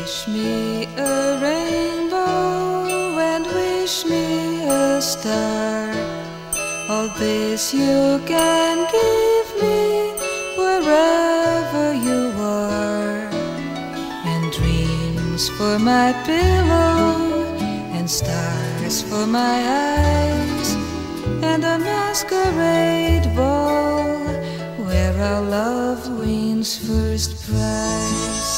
Wish me a rainbow and wish me a star. All this you can give me wherever you are. And dreams for my pillow, and stars for my eyes, and a masquerade ball where our love wins first prize.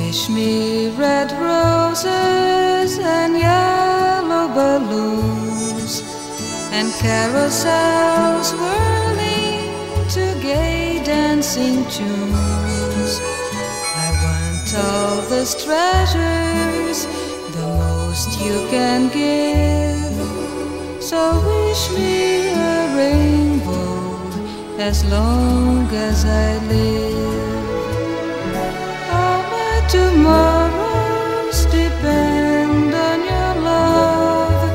Wish me red roses and yellow balloons, and carousels whirling to gay dancing tunes. I want all those treasures, the most you can give. So wish me a rainbow as long as I live. Tomorrows depend on your love,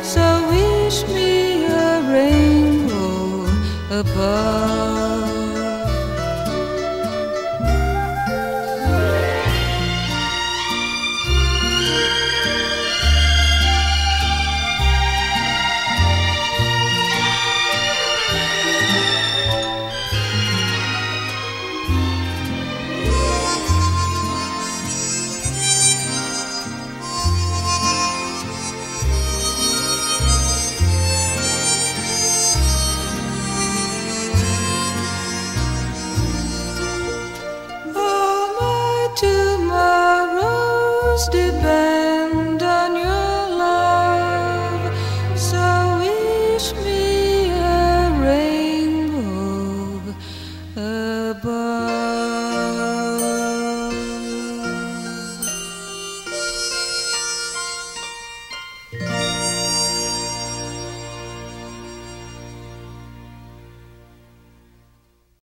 so wish me a rainbow above. Tomorrows depend